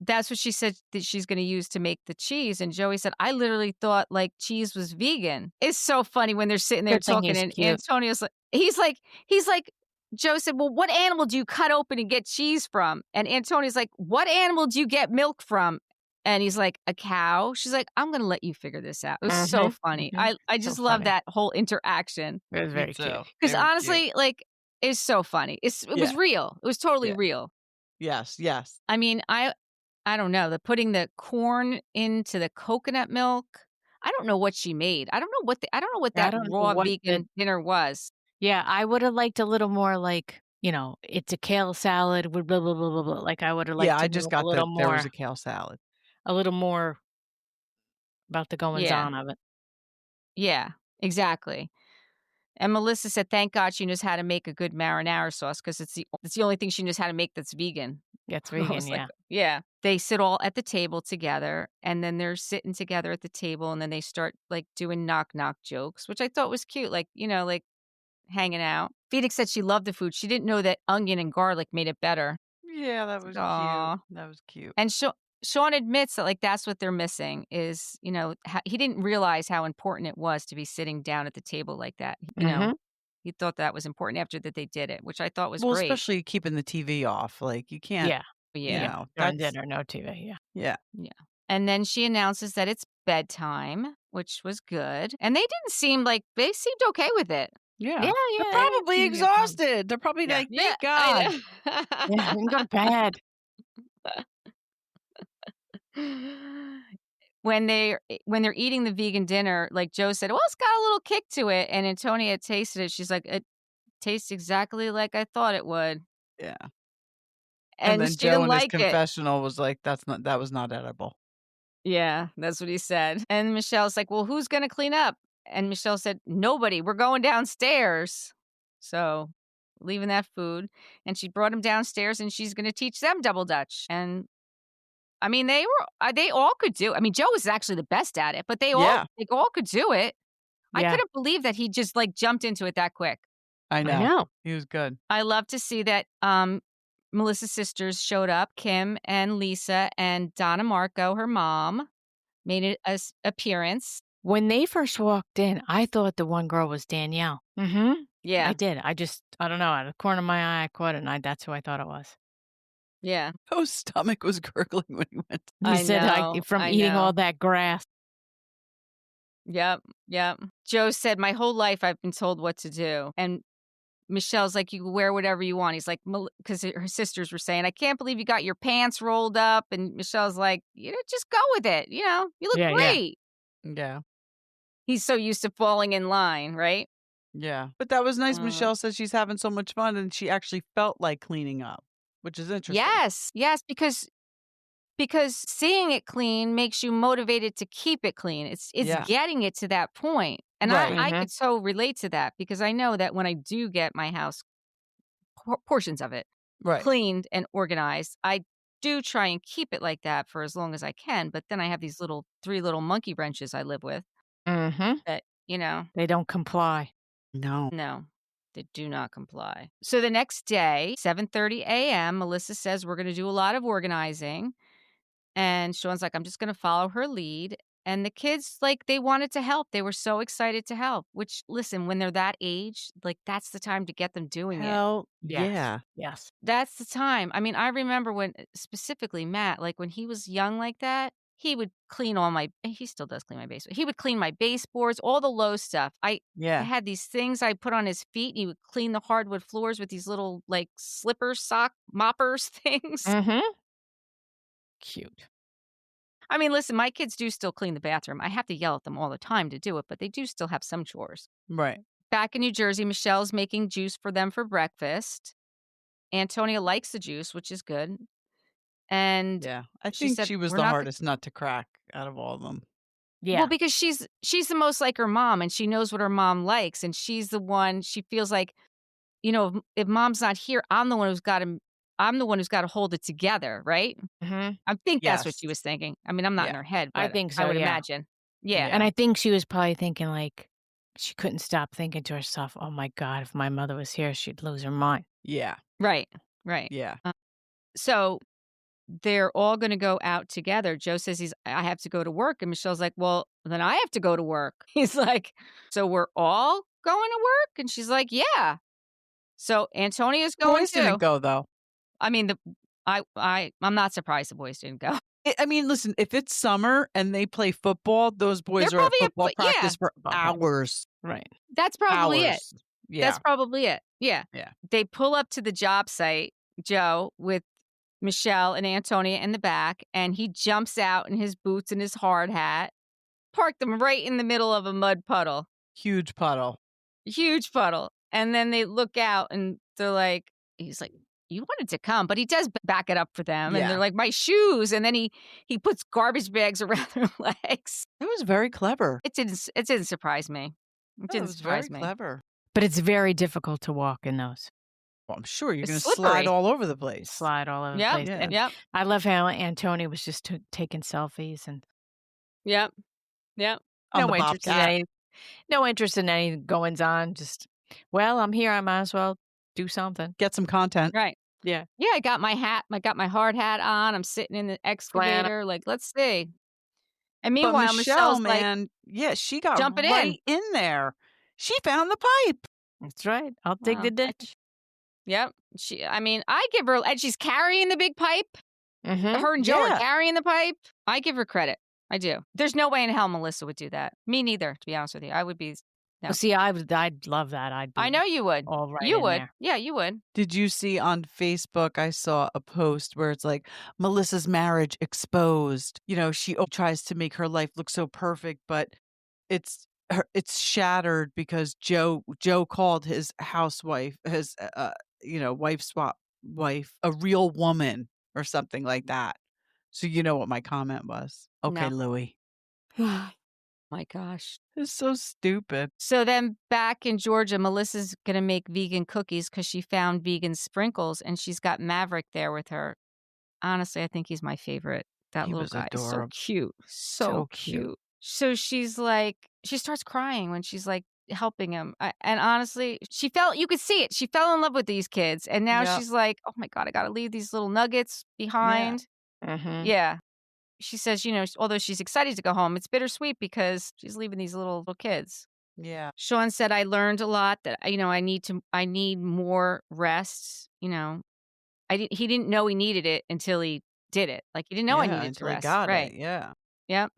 A: That's what she said that she's going to use to make the cheese. And Joey said, I literally thought like cheese was vegan. It's so funny when they're sitting there
B: Good thing
A: talking,
B: he's
A: and
B: cute.
A: Antonio's like, he's like, Joe said, well, what animal do you cut open and get cheese from? And Antonio's like, what animal do you get milk from? And he's like, a cow. She's like, I'm going to let you figure this out. It was so funny.
B: mhm.
A: I
B: So
A: just love
B: funny.
A: that whole interaction.
B: It was
C: Me
B: very
C: too.
B: cute.
A: Because
C: Very cute.
A: honestly, like, it's so funny. It was
C: Yeah.
A: real. It was totally
C: Yeah.
A: real.
C: Yes.
A: I mean, I don't know. Putting the corn into the coconut milk. I don't know what she made. I don't know what
B: I
A: that
B: don't know
A: raw
B: what
A: vegan dinner was.
B: Yeah, I would have liked a little more like, it's a kale salad with blah, blah, blah, blah, blah. Like, I would have liked
C: Yeah,
B: to
C: I
B: know
C: just
B: a
C: got that
B: little
C: there
B: more
C: was a kale salad.
B: about the goings
A: Yeah.
B: on of it.
A: Yeah, exactly. And Melissa said, thank God she knows how to make a good marinara sauce because it's the only thing she knows how to make that's vegan.
B: Yeah, it's
A: I
B: vegan,
A: was like,
B: yeah.
A: yeah. They sit all at the table together, and then they're sitting together at the table, and then they start like doing knock jokes, which I thought was cute. Like, like hanging out. Phoenix said she loved the food. She didn't know that onion and garlic made it better.
C: Yeah, that was
A: Aw.
C: cute. That was cute.
A: And Sean admits that like that's what they're missing is, he didn't realize how important it was to be sitting down at the table like that.
B: Mhm.
A: He thought that was important after that they did it, which I thought was
C: Well,
A: great.
C: especially keeping the TV off. Like you can't.
B: Yeah.
A: Yeah.
B: During dinner, no TV, yeah.
C: Yeah.
A: And then she announces that it's bedtime, which was good. And they seemed okay with it.
C: Yeah.
B: Yeah,
C: They're
B: yeah,
C: probably
B: yeah.
C: exhausted. They're probably like, thank God.
B: Yeah, you can go to bed.
A: When they're eating the vegan dinner, like Joe said, well, it's got a little kick to it. And Antonia tasted it. She's like, it tastes exactly like I thought it would.
C: Yeah.
A: And
C: then
A: she
C: Joe
A: didn't
C: in his
A: like it.
C: confessional was like, that was not edible.
A: Yeah, that's what he said. And Michelle's like, well, who's going to clean up? And Michelle said, nobody. We're going downstairs. So leaving that food. And she brought him downstairs, and she's going to teach them double Dutch. And I mean, they all could do. I mean, Joe was actually the best at it, but they all could do it. I
B: Yeah.
A: couldn't believe that he just like jumped into it that quick.
C: I know. He was good.
A: I love to see that Melissa's sisters showed up. Kim and Lisa and Donna Marco, her mom, made an appearance.
B: When they first walked in, I thought the one girl was Danielle. Mm-hmm.
A: Yeah.
B: I did. I don't know. Out of the corner of my eye, I caught it, and that's who I thought it was.
A: Yeah.
C: Joe's stomach was gurgling when he went.
B: He said, from eating all that grass.
A: Yep. Joe said, my whole life I've been told what to do. And Michelle's like, you can wear whatever you want. He's like, because her sisters were saying, I can't believe you got your pants rolled up. And Michelle's like, just go with it. You look great.
C: Yeah.
A: He's so used to falling in line, right?
C: Yeah. But that was nice. Michelle says she's having so much fun and she actually felt like cleaning up, which is interesting.
A: Yes, because seeing it clean makes you motivated to keep it clean. It's getting it to that point. And I could so relate to that because I know that when I do get my house, portions of it, cleaned and organized, I do try and keep it like that for as long as I can. But then I have these 3 little monkey wrenches I live with that,
B: They don't comply.
C: No,
A: they do not comply. So the next day, 7:30 a.m., Melissa says, we're going to do a lot of organizing. And Sean's like, I'm just going to follow her lead. And the kids, they wanted to help. They were so excited to help, which, listen, when they're that age, that's the time to get them doing it.
C: Yeah.
B: Yes.
A: That's the time. I mean, I remember when, specifically Matt, when he was young like that, he would clean he still does clean my baseboard. He would clean my baseboards, all the low stuff. I had these things I put on his feet. And he would clean the hardwood floors with these little, slippers, sock moppers things.
B: Mm-hmm. Cute.
A: I mean, listen, my kids do still clean the bathroom. I have to yell at them all the time to do it, but they do still have some chores.
C: Right.
A: Back in New Jersey, Michelle's making juice for them for breakfast. Antonia likes the juice, which is good. And
C: I think she was the hardest nut to crack out of all of them.
A: Yeah. Well, because she's the most like her mom, and she knows what her mom likes, and she's the one. She feels like, if mom's not here, I'm the one who's got to hold it together, right?
B: Mm-hmm.
A: I think that's what she was thinking. I mean, I'm not in her head, but
B: I think so.
A: I would imagine. Yeah.
B: And I think she was probably thinking she couldn't stop thinking to herself, "Oh my God, if my mother was here, she'd lose her mind."
C: Yeah.
A: Right.
C: Yeah.
A: So they're all going to go out together. Joe says I have to go to work. And Michelle's like, well, then I have to go to work. He's like, so we're all going to work? And she's like, yeah. So Antonia's going
C: boys didn't go, though.
A: I mean, I'm not surprised the boys didn't go.
C: I mean, listen, if it's summer and they play football, those boys are at football practice for hours.
B: Right.
A: That's probably it.
C: Yeah.
A: That's probably it. Yeah.
C: Yeah.
A: They pull up to the job site, Joe, with Michelle and Antonia in the back, and he jumps out in his boots and his hard hat, parked them right in the middle of a mud puddle.
C: Huge puddle.
A: And then they look out and they're like, he's like, you wanted to come, but he does back it up for them. And they're like, my shoes. And then he puts garbage bags around their legs.
C: It was very clever.
A: It didn't surprise me. It didn't surprise me.
C: Very clever.
B: But it's very difficult to walk in those.
C: Well, I'm sure you're going to slide all over the place.
B: Slide all over the place.
C: Yeah.
B: And I love how Antonia was just taking selfies and.
A: Yep.
B: No interest in any goings on. Just, well, I'm here. I might as well do something.
C: Get some content.
A: Right.
B: Yeah.
A: Yeah, I got my hat. I got my hard hat on. I'm sitting in the excavator. Let's see. And meanwhile, Michelle's
C: man, she got
A: jumping
C: right in there. She found the pipe.
B: That's right. I'll dig the ditch.
A: Yep. I give her, and she's carrying the big pipe.
B: Mm-hmm.
A: Her and Joe are carrying the pipe. I give her credit. I do. There's no way in hell Melissa would do that. Me neither, to be honest with you. I would be. No.
B: Well, see, I'd love that.
A: I know you would.
B: All right.
A: You would.
B: There.
A: Yeah, you would.
C: Did you see on Facebook, I saw a post where it's like Melissa's marriage exposed. She tries to make her life look so perfect, but it's shattered because Joe called his housewife, his wife swap wife, a real woman or something like that. So you know what my comment was. Okay,
A: No.
C: Louie.
A: My gosh.
C: It's so stupid.
A: So then back in Georgia, Melissa's going to make vegan cookies because she found vegan sprinkles, and she's got Maverick there with her. Honestly, I think he's my favorite. That little guy is so cute. So cute. So she's like, she starts crying when she's like, helping him. And honestly, you could see it. She fell in love with these kids. And now
C: Yep.
A: she's like, oh my God, I got to leave these little nuggets behind.
B: Mm-hmm.
A: Yeah. She says, although she's excited to go home, it's bittersweet because she's leaving these little kids.
C: Yeah.
A: Sean said, I learned a lot that, I need more rest. He didn't know he needed it until he did it. Like he didn't know I needed to
C: until I
A: rest.
C: got
A: Right.
C: it. Yeah.
A: Yep.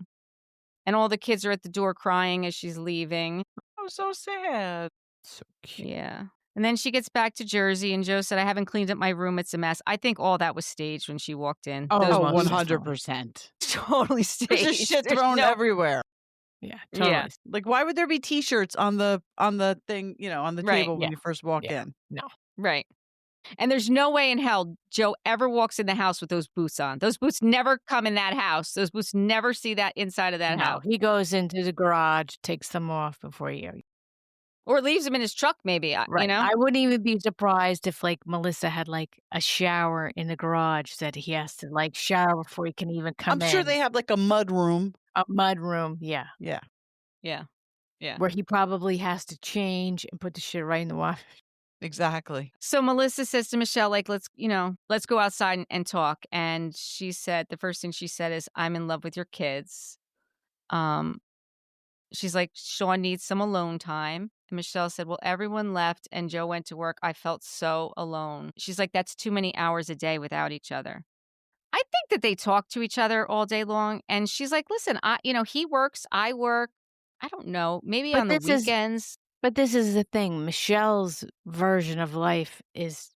A: And all the kids are at the door crying as she's leaving.
C: Oh, so sad. So cute.
A: Yeah. And then she gets back to Jersey, and Joe said, I haven't cleaned up my room. It's a mess. I think all that was staged when she walked in.
B: Oh,
C: Oh,
B: most
C: 100%.
A: Totally staged.
C: There's just shit thrown everywhere.
B: Yeah, totally.
A: Yeah.
C: Like, why would there be T-shirts on the thing, on the
A: Right,
C: table when
B: yeah,
C: you first walk
B: yeah.
C: in?
B: No.
A: Right. And there's no way in hell Joe ever walks in the house with those boots on. Those boots never come in that house. Those boots never see that inside of that
B: No,
A: house.
B: he goes into the garage, takes them off before he.
A: Or leaves them in his truck, maybe.
B: Right. I wouldn't even be surprised if Melissa had a shower in the garage that he has to shower before he can even come in.
C: I'm sure they have a mud room.
B: A mud room, yeah.
C: Yeah.
A: Yeah. Yeah.
B: Where he probably has to change and put the shit right in the wash.
C: Exactly.
A: So Melissa says to Michelle, let's go outside and talk. And she said, the first thing she said is, I'm in love with your kids. She's like, Sean needs some alone time. And Michelle said, well, everyone left and Joe went to work. I felt so alone. She's like, that's too many hours a day without each other. I think that they talk to each other all day long. And she's like, listen, he works, I work. I don't know. Maybe on the weekends.
B: But this is the thing. Michelle's version of life is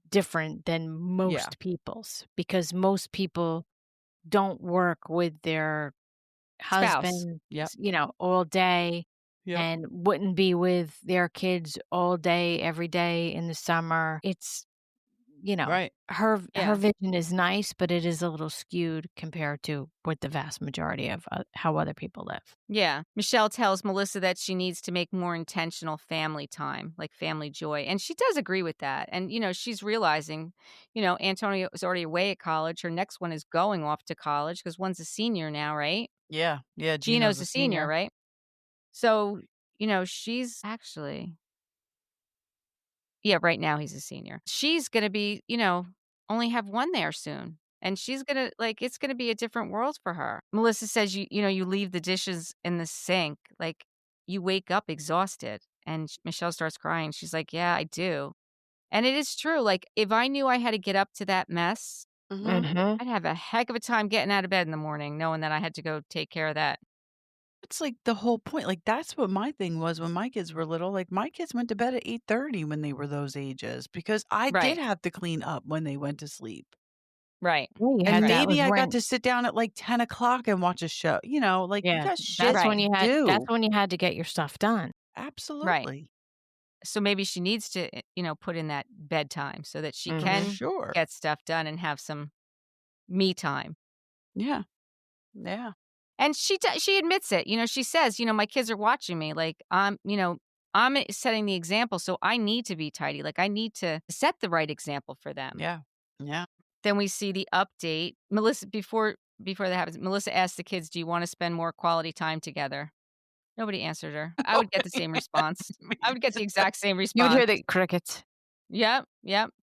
B: different than most people's, because most people don't work with their husband, all day, and wouldn't be with their kids all day, every day in the summer. It's,
C: right.
B: Her vision is nice, but it is a little skewed compared to what the vast majority of how other people live.
A: Yeah. Michelle tells Melissa that she needs to make more intentional family time, like family joy. And she does agree with that. And, she's realizing, Antonio is already away at college. Her next one is going off to college because one's a senior now, right?
C: Yeah. Yeah.
A: Gino's a senior, right? So, she's actually... Yeah, right now he's a senior. She's going to be, only have one there soon. And she's going to it's going to be a different world for her. Melissa says, you leave the dishes in the sink. You wake up exhausted. And Michelle starts crying. She's like, yeah, I do. And it is true. If I knew I had to get up to that mess, I'd have a heck of a time getting out of bed in the morning, knowing that I had to go take care of that.
C: It's the whole point. That's what my thing was when my kids were little. My kids went to bed at 8:30 when they were those ages because I did have to clean up when they went to sleep.
A: Right.
C: And maybe I got to sit down at 10 o'clock and watch a show. You got shit
B: that's when you had.
C: do.
B: That's when you had to get your stuff done.
C: Absolutely.
A: Right. So maybe she needs to, put in that bedtime so that she can get stuff done and have some me time.
C: Yeah. Yeah.
A: And she admits it. She says, my kids are watching me. I'm setting the example. So I need to be tidy. I need to set the right example for them.
C: Yeah. Yeah.
A: Then we see the update. Melissa, before that happens, Melissa asked the kids, do you want to spend more quality time together? Nobody answered her. I would get the same response. I would get the exact same response.
B: You would hear the crickets.
A: Yep.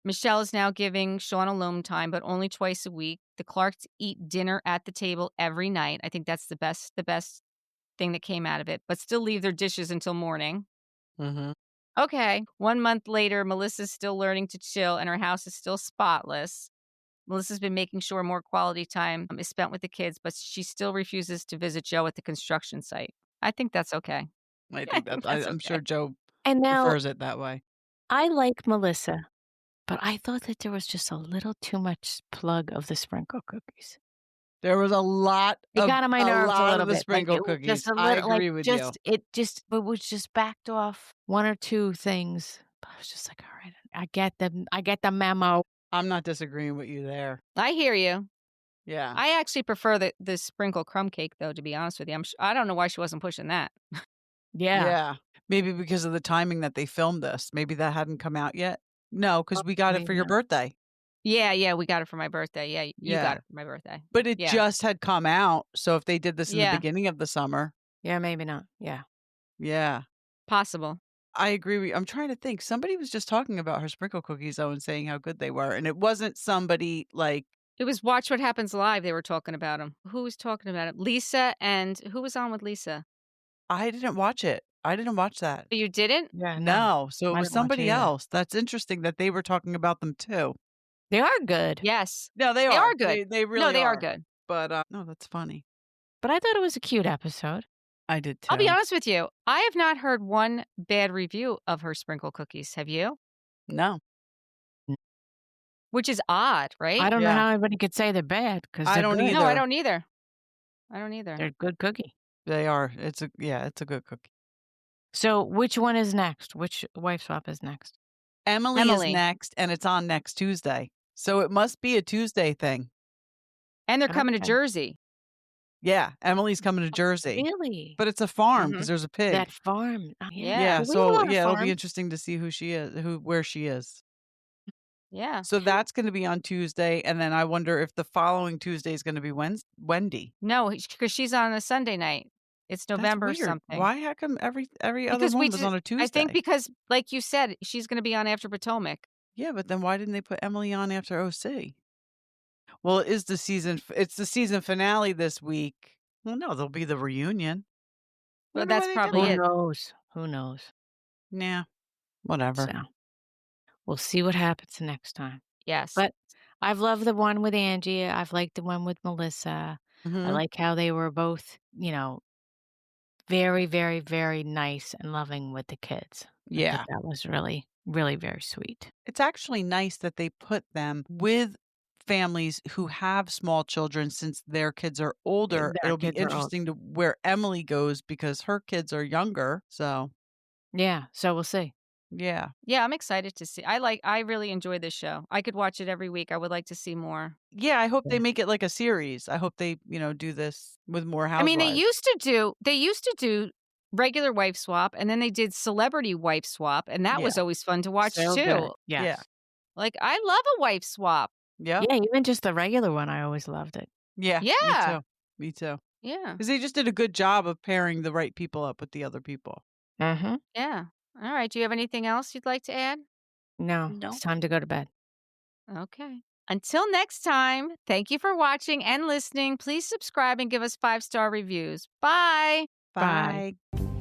A: Michelle is now giving Sean alone time, but only twice a week. The Clarks eat dinner at the table every night. I think that's the best thing that came out of it, but still leave their dishes until morning.
C: Mm-hmm.
A: Okay. 1 month later, Melissa's still learning to chill and her house is still spotless. Melissa's been making sure more quality time is spent with the kids, but she still refuses to visit Joe at the construction site. I think that's okay.
C: I think that's I'm sure Joe prefers it that way.
B: I like Melissa, but I thought that there was just a little too much plug of the sprinkle cookies.
C: There was a lot
B: It got on my nerves a little
C: of the
B: bit.
C: sprinkle cookies. I agree with you.
B: It was just backed off one or two things. But I was just like, all right, I get the memo.
C: I'm not disagreeing with you there.
A: I hear you.
C: Yeah.
A: I actually prefer the sprinkle crumb cake, though, to be honest with you. I don't know why she wasn't pushing that.
C: Yeah. Maybe because of the timing that they filmed this. Maybe that hadn't come out yet. No, because we got it for your birthday.
A: Yeah, we got it for my birthday. Yeah, you got it for my birthday.
C: But it just had come out. So if they did this in the beginning of the summer.
B: Yeah, maybe not. Yeah.
C: Yeah.
A: Possible.
C: I agree. I'm trying to think. Somebody was just talking about her sprinkle cookies, though, and saying how good they were. And it wasn't somebody like...
A: It was Watch What Happens Live. They were talking about him. Who was talking about him? Lisa, and who was on with Lisa?
C: I didn't watch it. I didn't watch that.
A: You didn't?
B: Yeah,
C: No. So
B: I
C: it was
B: didn't watch it
C: somebody
B: either.
C: else. That's interesting that they were talking about them too.
B: They are good.
A: Yes.
C: No, they
A: They
C: are.
A: are good.
C: They really
A: No, they are
C: are.
A: good.
C: But no, that's funny.
B: But I thought it was a cute episode.
C: I did too.
A: I'll be honest with you. I have not heard one bad review of her sprinkle cookies. Have you?
C: No.
A: Which is odd, right?
B: I don't know
C: Yeah.
B: how anybody could say they're bad because
C: I don't
A: No, I
C: either.
A: don't either. I don't either.
B: They're a good cookie.
C: They are. It's a good cookie.
B: So which one is next? Which wife swap is next?
C: Emily
A: Emily.
C: is next, and it's on next Tuesday. So it must be a Tuesday thing.
A: And they're coming to
B: Okay.
A: Jersey.
C: Yeah, Emily's coming to Jersey.
B: Really?
C: But it's a farm
A: Mhm.
C: because there's a pig.
B: That farm. Oh,
A: Yeah.
C: Yeah,
B: We have a
C: so
B: lot of
C: it'll be
B: farms.
C: interesting to see who she is, where she is.
A: Yeah.
C: So that's going to be on Tuesday, and then I wonder if the following Tuesday is going to be Wendy.
A: No, because she's on a Sunday night. It's November or
C: That's weird.
A: something.
C: Why? How come every other
A: Because
C: one was on a Tuesday?
A: I think because, like you said, she's going to be on after Potomac.
C: Yeah, but then why didn't they put Emily on after OC? Well, it's the season finale this week. Well, no, there'll be the reunion.
A: Well,
C: Wonder why
A: that's
C: they
A: probably
C: did
A: it.
B: Who knows? Who knows?
C: that. Nah, whatever.
B: So we'll see what happens next time.
A: Yes.
B: But I've loved the one with Angie. I've liked the one with Melissa. I
C: Mhm.
B: like how they were both, very, very, very nice and loving with the kids. I
C: Yeah.
B: thought that was really, really very sweet.
C: It's actually nice that they put them with families who have small children since their kids are older.
B: Their
C: It'll be
B: kids are old.
C: interesting to where Emily goes because her kids are younger. So,
B: Yeah, so we'll see.
C: yeah.
A: Yeah, I'm excited to see. I really enjoy this show. I could watch it every week. I would like to see more.
C: Yeah, I hope
B: Yeah.
C: they make it like a series. I hope they, do this with more
A: I
C: housewives.
A: mean, they used to do regular wife swap, and then they did celebrity wife swap, and that was always fun to watch
B: So
A: too.
B: good. Yes.
A: Like, I love a wife swap.
C: Yeah.
B: Yeah, even just the regular one, I always loved it.
C: Yeah.
A: Yeah.
C: Me too.
A: Yeah.
C: Because they just did a good job of pairing the right people up with the other people.
B: Mm-hmm.
A: Yeah. All right. Do you have anything else you'd like to add?
B: No,
C: No.
B: it's time to go to bed.
A: Okay. Until next time, thank you for watching and listening. Please subscribe and give us 5-star reviews. Bye.
B: Bye.
C: Bye.